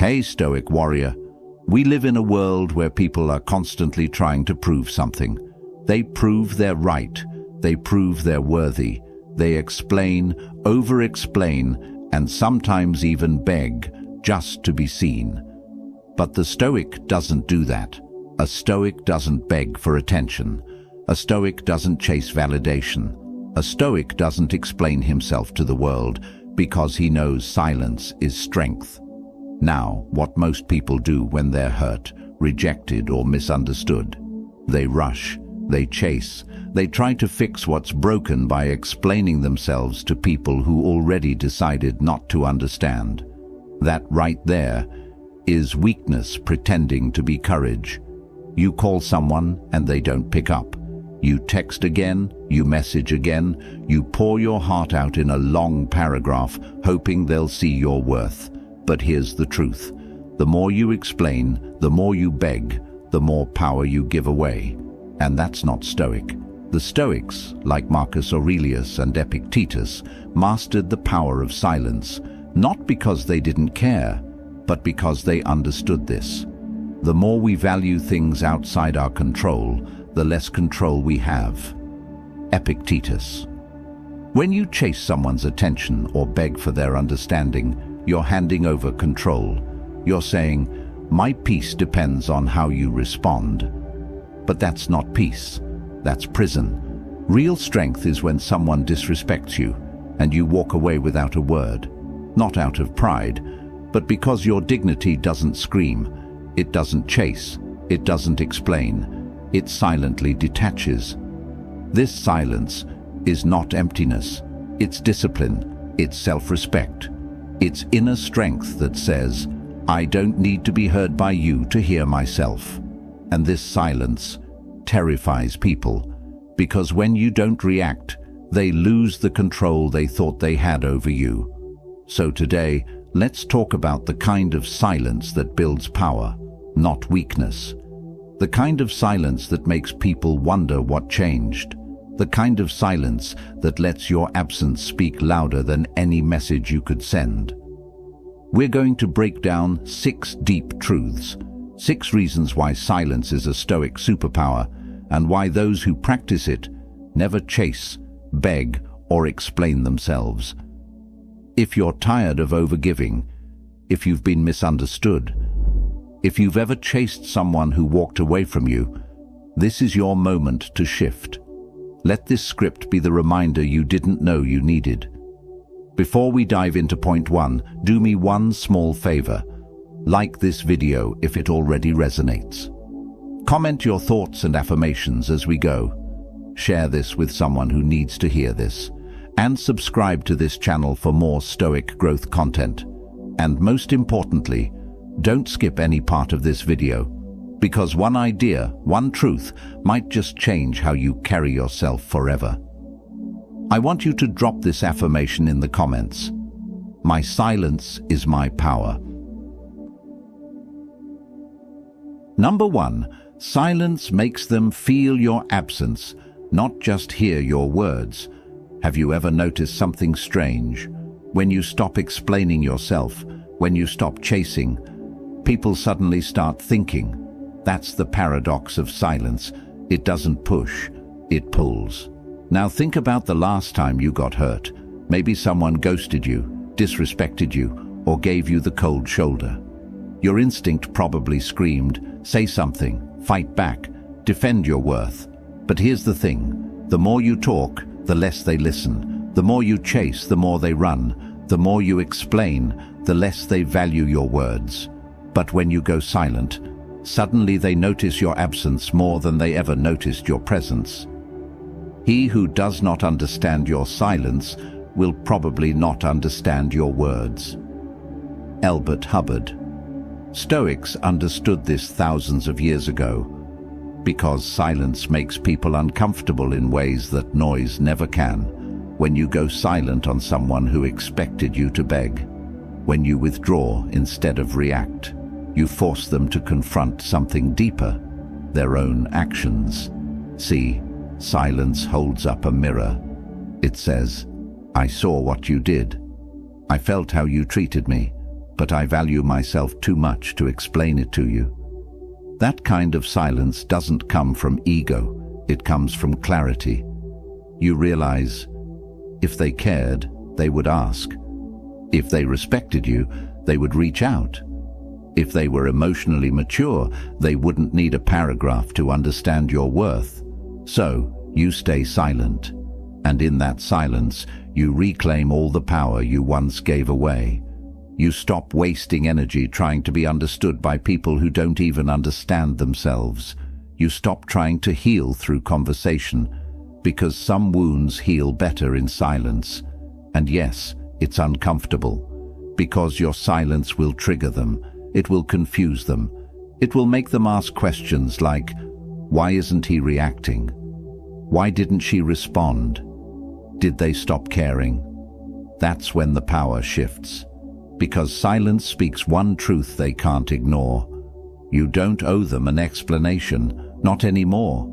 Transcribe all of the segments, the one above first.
Hey, Stoic warrior. We live in a world where people are constantly trying to prove something. They prove they're right. They prove they're worthy. They explain, over-explain, and sometimes even beg just to be seen. But the Stoic doesn't do that. A Stoic doesn't beg for attention. A Stoic doesn't chase validation. A Stoic doesn't explain himself to the world because he knows silence is strength. Now, what most people do when they're hurt, rejected, or misunderstood? They rush, they chase, they try to fix what's broken by explaining themselves to people who already decided not to understand. That right there is weakness pretending to be courage. You call someone and they don't pick up. You text again, you message again, you pour your heart out in a long paragraph, hoping they'll see your worth. But here's the truth. The more you explain, the more you beg, the more power you give away. And that's not Stoic. The Stoics, like Marcus Aurelius and Epictetus, mastered the power of silence, not because they didn't care, but because they understood this. The more we value things outside our control, the less control we have. Epictetus. When you chase someone's attention or beg for their understanding, you're handing over control. You're saying, "My peace depends on how you respond." But that's not peace. That's prison. Real strength is when someone disrespects you and you walk away without a word. Not out of pride, but because your dignity doesn't scream. It doesn't chase. It doesn't explain. It silently detaches. This silence is not emptiness. It's discipline. It's self-respect. It's inner strength that says, "I don't need to be heard by you to hear myself." And this silence terrifies people, because when you don't react, they lose the control they thought they had over you. So today, let's talk about the kind of silence that builds power, not weakness. The kind of silence that makes people wonder what changed. The kind of silence that lets your absence speak louder than any message you could send. We're going to break down 6 deep truths, 6 reasons why silence is a Stoic superpower, and why those who practice it never chase, beg, or explain themselves. If you're tired of overgiving, if you've been misunderstood, if you've ever chased someone who walked away from you, this is your moment to shift. Let this script be the reminder you didn't know you needed. Before we dive into point 1, do me one small favor. Like this video if it already resonates. Comment your thoughts and affirmations as we go. Share this with someone who needs to hear this. And subscribe to this channel for more Stoic growth content. And most importantly, don't skip any part of this video, because one idea, one truth, might just change how you carry yourself forever. I want you to drop this affirmation in the comments. My silence is my power. Number 1, silence makes them feel your absence, not just hear your words. Have you ever noticed something strange? When you stop explaining yourself, when you stop chasing, people suddenly start thinking. That's the paradox of silence. It doesn't push, it pulls. Now think about the last time you got hurt. Maybe someone ghosted you, disrespected you, or gave you the cold shoulder. Your instinct probably screamed, say something, fight back, defend your worth. But here's the thing, the more you talk, the less they listen. The more you chase, the more they run. The more you explain, the less they value your words. But when you go silent, suddenly they notice your absence more than they ever noticed your presence. He who does not understand your silence will probably not understand your words. Albert Hubbard. Stoics understood this thousands of years ago, because silence makes people uncomfortable in ways that noise never can. When you go silent on someone who expected you to beg, when you withdraw instead of react, you force them to confront something deeper, their own actions. See, silence holds up a mirror. It says, "I saw what you did. I felt how you treated me, but I value myself too much to explain it to you. That kind of silence doesn't come from ego, it comes from clarity. You realize, if they cared, they would ask. If they respected you, they would reach out. If they were emotionally mature, they wouldn't need a paragraph to understand your worth. So, you stay silent. And in that silence, you reclaim all the power you once gave away. You stop wasting energy trying to be understood by people who don't even understand themselves. You stop trying to heal through conversation, because some wounds heal better in silence. And yes, it's uncomfortable, because your silence will trigger them. It will confuse them. It will make them ask questions like, why isn't he reacting? Why didn't she respond? Did they stop caring? That's when the power shifts. Because silence speaks one truth they can't ignore. You don't owe them an explanation, not anymore.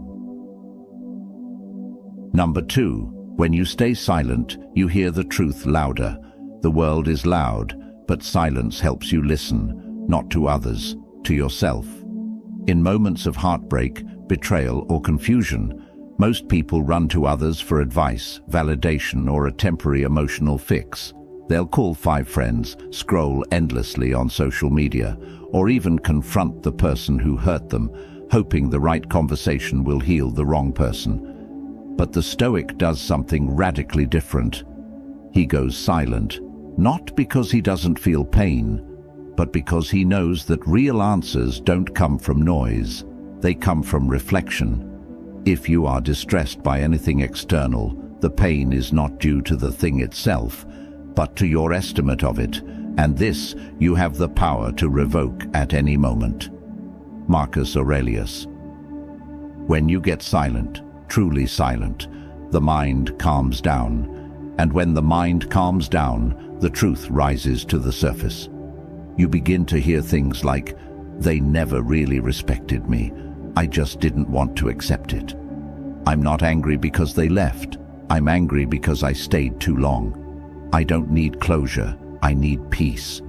Number 2, when you stay silent, you hear the truth louder. The world is loud, but silence helps you listen. Not to others, to yourself. In moments of heartbreak, betrayal, or confusion, most people run to others for advice, validation, or a temporary emotional fix. They'll call 5 friends, scroll endlessly on social media, or even confront the person who hurt them, hoping the right conversation will heal the wrong person. But the Stoic does something radically different. He goes silent, not because he doesn't feel pain, but because he knows that real answers don't come from noise, they come from reflection. If you are distressed by anything external, the pain is not due to the thing itself, but to your estimate of it, and this you have the power to revoke at any moment. Marcus Aurelius. When you get silent, truly silent, the mind calms down, and when the mind calms down, the truth rises to the surface. You begin to hear things like, they never really respected me. I just didn't want to accept it. I'm not angry because they left. I'm angry because I stayed too long. I don't need closure. I need peace.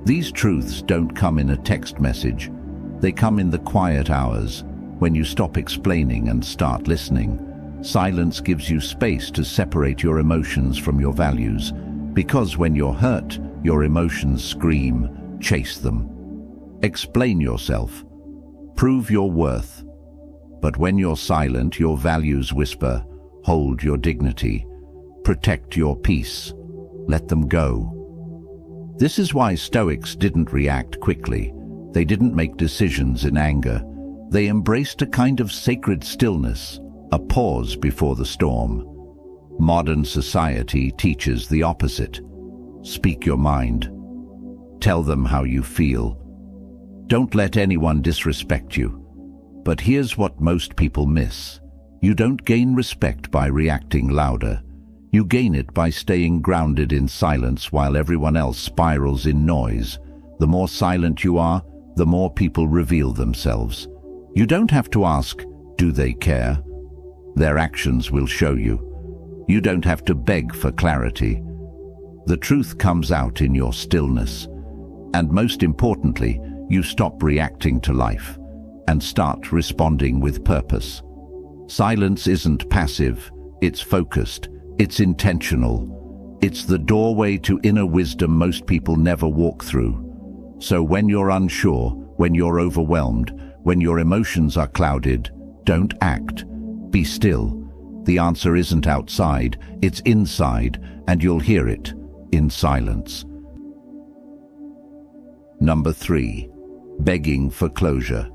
These truths don't come in a text message. They come in the quiet hours, when you stop explaining and start listening. Silence gives you space to separate your emotions from your values, because when you're hurt, your emotions scream, chase them. Explain yourself. Prove your worth. But when you're silent, your values whisper, hold your dignity. Protect your peace. Let them go. This is why Stoics didn't react quickly. They didn't make decisions in anger. They embraced a kind of sacred stillness, a pause before the storm. Modern society teaches the opposite. Speak your mind. Tell them how you feel. Don't let anyone disrespect you. But here's what most people miss. You don't gain respect by reacting louder. You gain it by staying grounded in silence while everyone else spirals in noise. The more silent you are, the more people reveal themselves. You don't have to ask, do they care? Their actions will show you. You don't have to beg for clarity. The truth comes out in your stillness. And most importantly, you stop reacting to life and start responding with purpose. Silence isn't passive, it's focused, it's intentional. It's the doorway to inner wisdom most people never walk through. So when you're unsure, when you're overwhelmed, when your emotions are clouded, don't act. Be still. The answer isn't outside, it's inside, and you'll hear it in silence. Number 3, begging for closure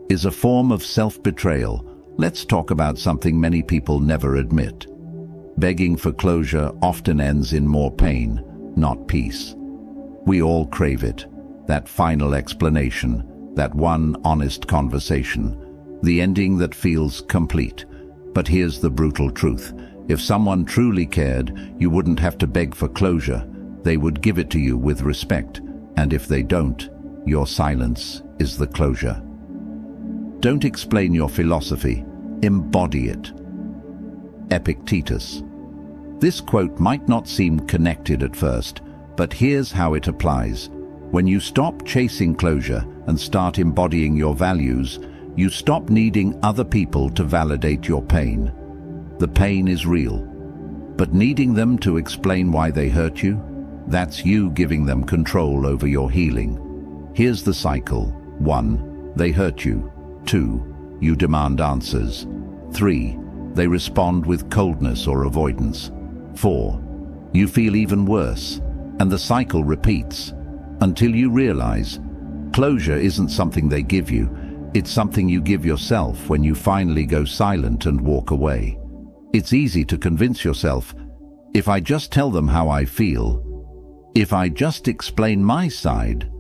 is a form of self-betrayal. Let's talk about something many people never admit. Begging for closure often ends in more pain, not peace. We all crave it, that final explanation, that one honest conversation, the ending that feels complete. But here's the brutal truth. If someone truly cared, you wouldn't have to beg for closure. They would give it to you with respect. And if they don't, your silence is the closure. Don't explain your philosophy. Embody it. Epictetus. This quote might not seem connected at first, but here's how it applies. When you stop chasing closure and start embodying your values, you stop needing other people to validate your pain. The pain is real, but needing them to explain why they hurt you, that's you giving them control over your healing. Here's the cycle. 1. They hurt you. 2. You demand answers. 3. They respond with coldness or avoidance. 4. You feel even worse, and the cycle repeats until you realize closure isn't something they give you, it's something you give yourself when you finally go silent and walk away. It's easy to convince yourself, if I just tell them how I feel, if I just explain my side,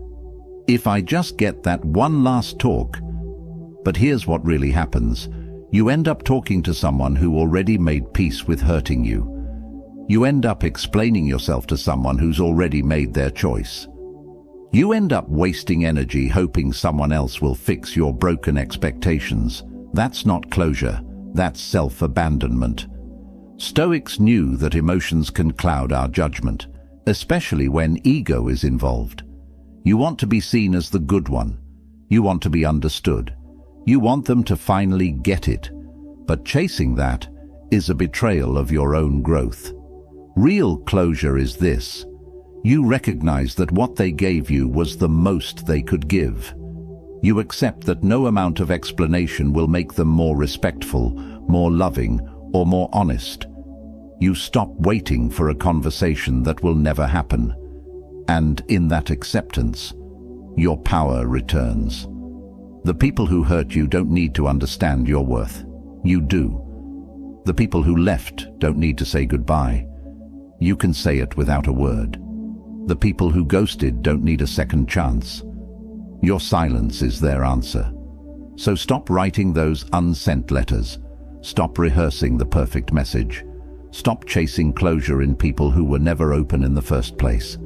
if I just get that one last talk. But here's what really happens. You end up talking to someone who already made peace with hurting you. You end up explaining yourself to someone who's already made their choice. You end up wasting energy hoping someone else will fix your broken expectations. That's not closure, that's self-abandonment. Stoics knew that emotions can cloud our judgment, especially when ego is involved. You want to be seen as the good one. You want to be understood. You want them to finally get it. But chasing that is a betrayal of your own growth. Real closure is this. You recognize that what they gave you was the most they could give. You accept that no amount of explanation will make them more respectful, more loving, or more honest. You stop waiting for a conversation that will never happen. And in that acceptance, your power returns. The people who hurt you don't need to understand your worth. You do. The people who left don't need to say goodbye. You can say it without a word. The people who ghosted don't need a second chance. Your silence is their answer. So stop writing those unsent letters. Stop rehearsing the perfect message. Stop chasing closure in people who were never open in the first place.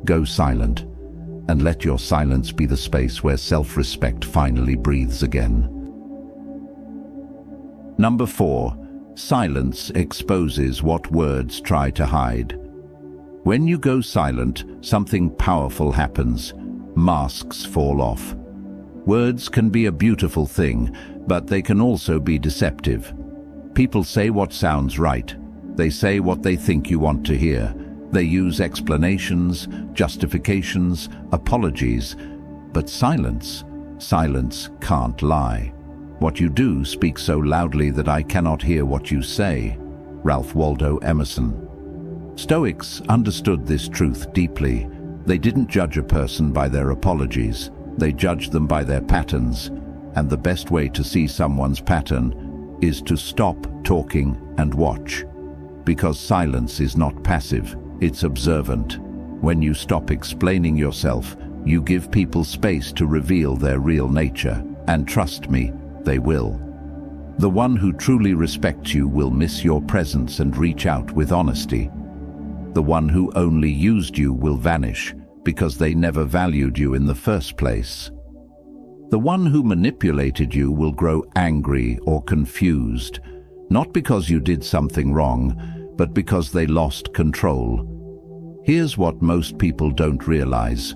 Go silent, and let your silence be the space where self-respect finally breathes again. Number 4. Silence exposes what words try to hide. When you go silent, something powerful happens. Masks fall off. Words can be a beautiful thing, but they can also be deceptive. People say what sounds right. They say what they think you want to hear. They use explanations, justifications, apologies. But silence can't lie. What you do speaks so loudly that I cannot hear what you say. Ralph Waldo Emerson. Stoics understood this truth deeply. They didn't judge a person by their apologies. They judged them by their patterns. And the best way to see someone's pattern is to stop talking and watch. Because silence is not passive, it's observant. When you stop explaining yourself, you give people space to reveal their real nature. And trust me, they will. The one who truly respects you will miss your presence and reach out with honesty. The one who only used you will vanish because they never valued you in the first place. The one who manipulated you will grow angry or confused, not because you did something wrong, but because they lost control. Here's what most people don't realize.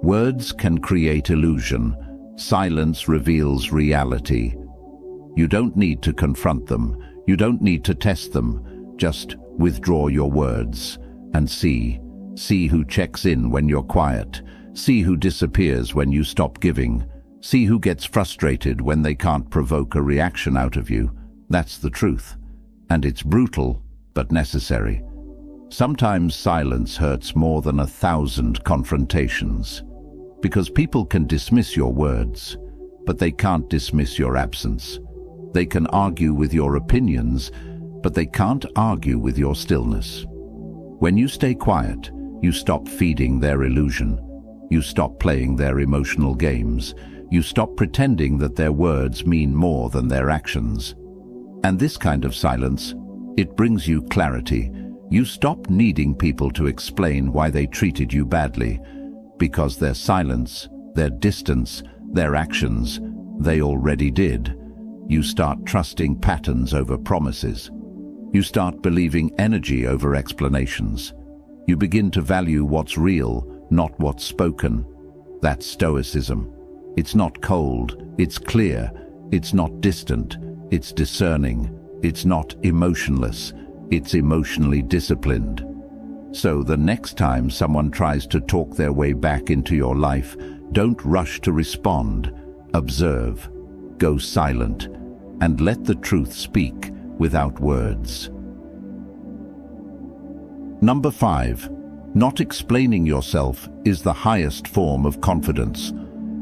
Words can create illusion. Silence reveals reality. You don't need to confront them. You don't need to test them. Just withdraw your words and see who checks in when you're quiet. See who disappears when you stop giving. See who gets frustrated when they can't provoke a reaction out of you. That's the truth. And it's brutal, but necessary. Sometimes silence hurts more than 1,000 confrontations. Because people can dismiss your words, but they can't dismiss your absence. They can argue with your opinions, but they can't argue with your stillness. When you stay quiet, you stop feeding their illusion. You stop playing their emotional games. You stop pretending that their words mean more than their actions. And this kind of silence, it brings you clarity. You stop needing people to explain why they treated you badly, because their silence, their distance, their actions, they already did. You start trusting patterns over promises. You start believing energy over explanations. You begin to value what's real, not what's spoken. That's Stoicism. It's not cold, it's clear, it's not distant, it's discerning, it's not emotionless, it's emotionally disciplined. So the next time someone tries to talk their way back into your life, don't rush to respond. Observe, go silent, and let the truth speak without words. Number 5. Not explaining yourself is the highest form of confidence.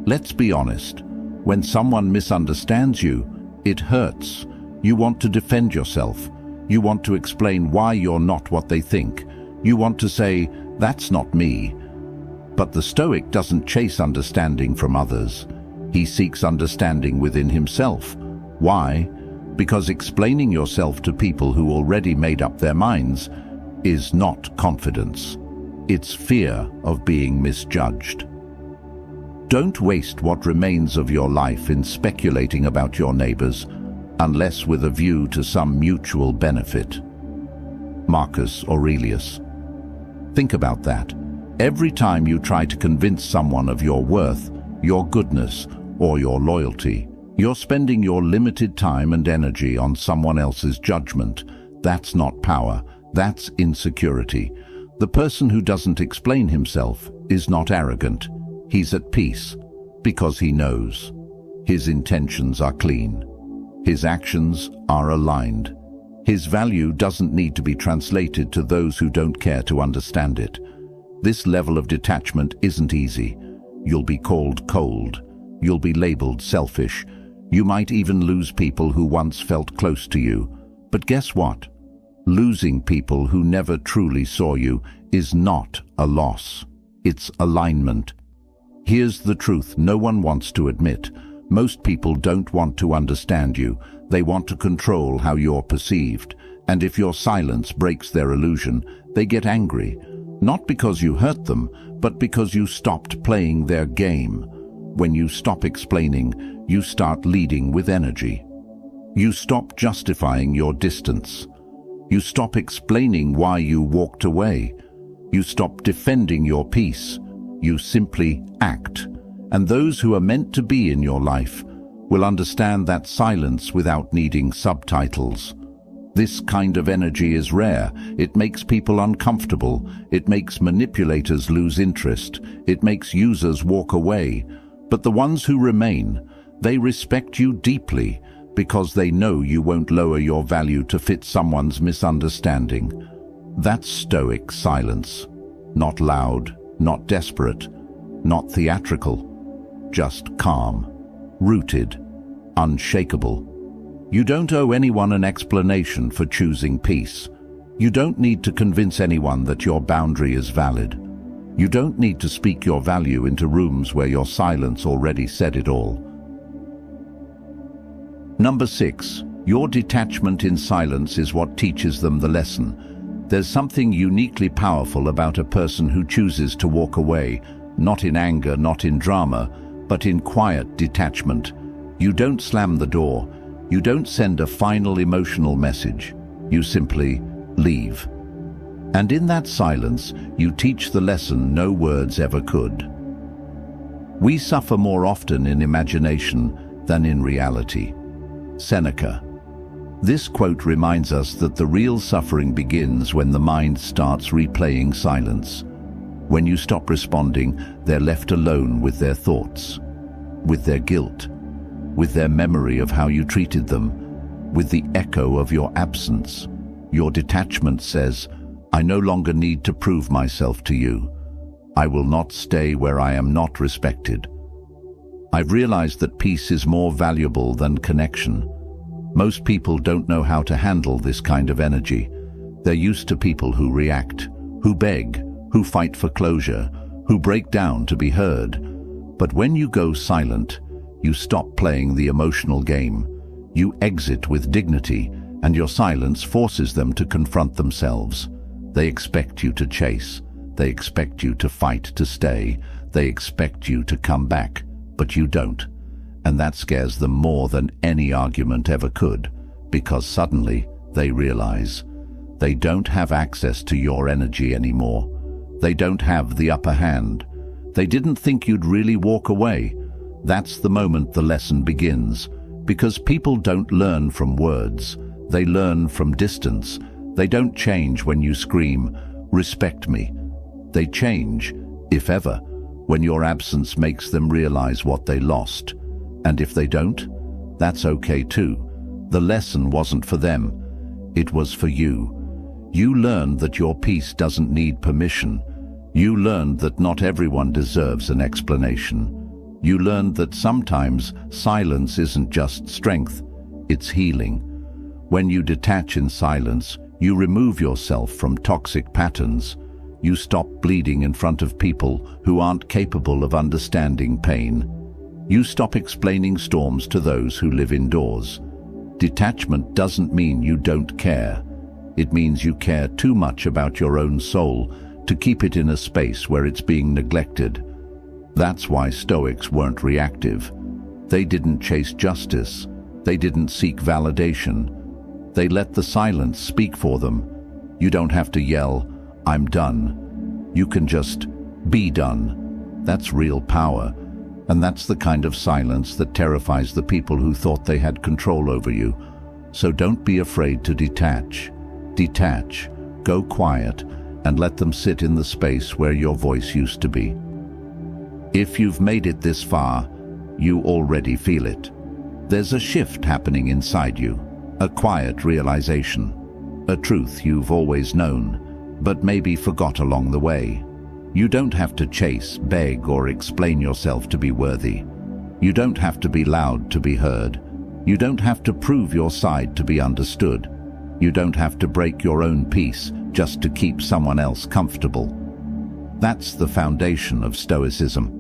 Let's be honest. When someone misunderstands you, it hurts. You want to defend yourself. You want to explain why you're not what they think. You want to say, "That's not me." But the Stoic doesn't chase understanding from others. He seeks understanding within himself. Why? Because explaining yourself to people who already made up their minds is not confidence. It's fear of being misjudged. Don't waste what remains of your life in speculating about your neighbors, unless with a view to some mutual benefit. Marcus Aurelius. Think about that. Every time you try to convince someone of your worth, your goodness, or your loyalty, you're spending your limited time and energy on someone else's judgment. That's not power, that's insecurity. The person who doesn't explain himself is not arrogant. He's at peace because he knows. His intentions are clean. His actions are aligned. His value doesn't need to be translated to those who don't care to understand it. This level of detachment isn't easy. You'll be called cold. You'll be labeled selfish. You might even lose people who once felt close to you. But guess what? Losing people who never truly saw you is not a loss. It's alignment. Here's the truth no one wants to admit. Most people don't want to understand you. They want to control how you're perceived. And if your silence breaks their illusion, they get angry. Not because you hurt them, but because you stopped playing their game. When you stop explaining, you start leading with energy. You stop justifying your distance. You stop explaining why you walked away. You stop defending your peace. You simply act. And those who are meant to be in your life will understand that silence without needing subtitles. This kind of energy is rare. It makes people uncomfortable. It makes manipulators lose interest. It makes users walk away. But the ones who remain, they respect you deeply because they know you won't lower your value to fit someone's misunderstanding. That's Stoic silence. Not loud, not desperate, not theatrical. Just calm, rooted, unshakable. You don't owe anyone an explanation for choosing peace. You don't need to convince anyone that your boundary is valid. You don't need to speak your value into rooms where your silence already said it all. Number 6. Your detachment in silence is what teaches them the lesson. There's something uniquely powerful about a person who chooses to walk away, not in anger, not in drama, but in quiet detachment. You don't slam the door. You don't send a final emotional message. You simply leave. And in that silence, you teach the lesson no words ever could. We suffer more often in imagination than in reality. Seneca. This quote reminds us that the real suffering begins when the mind starts replaying silence. When you stop responding, they're left alone with their thoughts, with their guilt, with their memory of how you treated them, with the echo of your absence. Your detachment says, "I no longer need to prove myself to you. I will not stay where I am not respected." I've realized that peace is more valuable than connection. Most people don't know how to handle this kind of energy. They're used to people who react, who beg, who fight for closure, who break down to be heard. But when you go silent, you stop playing the emotional game. You exit with dignity, and your silence forces them to confront themselves. They expect you to chase. They expect you to fight to stay. They expect you to come back, but you don't. And that scares them more than any argument ever could, because suddenly they realize they don't have access to your energy anymore. They don't have the upper hand. They didn't think you'd really walk away. That's the moment the lesson begins. Because people don't learn from words. They learn from distance. They don't change when you scream, "Respect me." They change, if ever, when your absence makes them realize what they lost. And if they don't, that's okay too. The lesson wasn't for them. It was for you. You learned that your peace doesn't need permission. You learned that not everyone deserves an explanation. You learned that sometimes silence isn't just strength, it's healing. When you detach in silence, you remove yourself from toxic patterns. You stop bleeding in front of people who aren't capable of understanding pain. You stop explaining storms to those who live indoors. Detachment doesn't mean you don't care. It means you care too much about your own soul to keep it in a space where it's being neglected. That's why Stoics weren't reactive. They didn't chase justice. They didn't seek validation. They let the silence speak for them. You don't have to yell, "I'm done." You can just be done. That's real power. And that's the kind of silence that terrifies the people who thought they had control over you. So don't be afraid to detach. Detach, go quiet, and let them sit in the space where your voice used to be. If you've made it this far, you already feel it. There's a shift happening inside you, a quiet realization, a truth you've always known, but maybe forgot along the way. You don't have to chase, beg, or explain yourself to be worthy. You don't have to be loud to be heard. You don't have to prove your side to be understood. You don't have to break your own peace just to keep someone else comfortable. That's the foundation of Stoicism.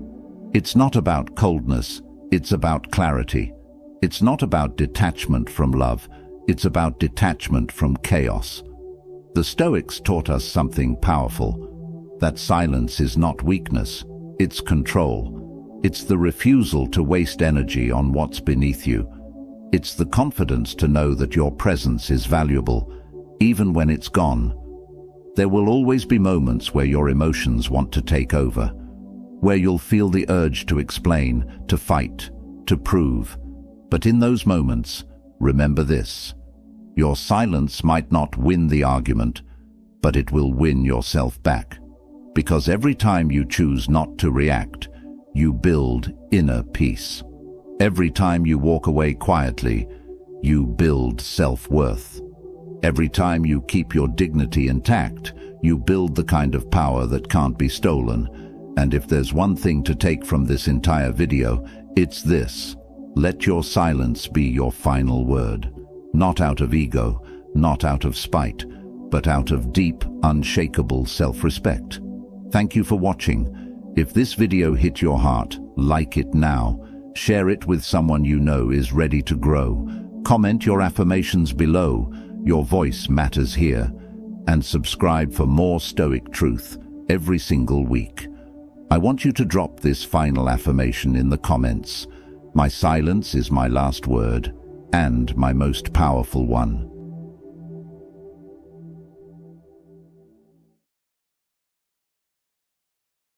It's not about coldness, it's about clarity. It's not about detachment from love, it's about detachment from chaos. The Stoics taught us something powerful, that silence is not weakness, it's control. It's the refusal to waste energy on what's beneath you. It's the confidence to know that your presence is valuable, even when it's gone. There will always be moments where your emotions want to take over, where you'll feel the urge to explain, to fight, to prove. But in those moments, remember this: your silence might not win the argument, but it will win yourself back. Because every time you choose not to react, you build inner peace. Every time you walk away quietly, you build self-worth. Every time you keep your dignity intact, you build the kind of power that can't be stolen. And if there's one thing to take from this entire video, it's this: let your silence be your final word. Not out of ego, not out of spite, but out of deep, unshakable self-respect. Thank you for watching. If this video hit your heart, like it now. Share it with someone you know is ready to grow. Comment your affirmations below. Your voice matters here. And subscribe for more Stoic truth every single week. I want you to drop this final affirmation in the comments. My silence is my last word, and my most powerful one.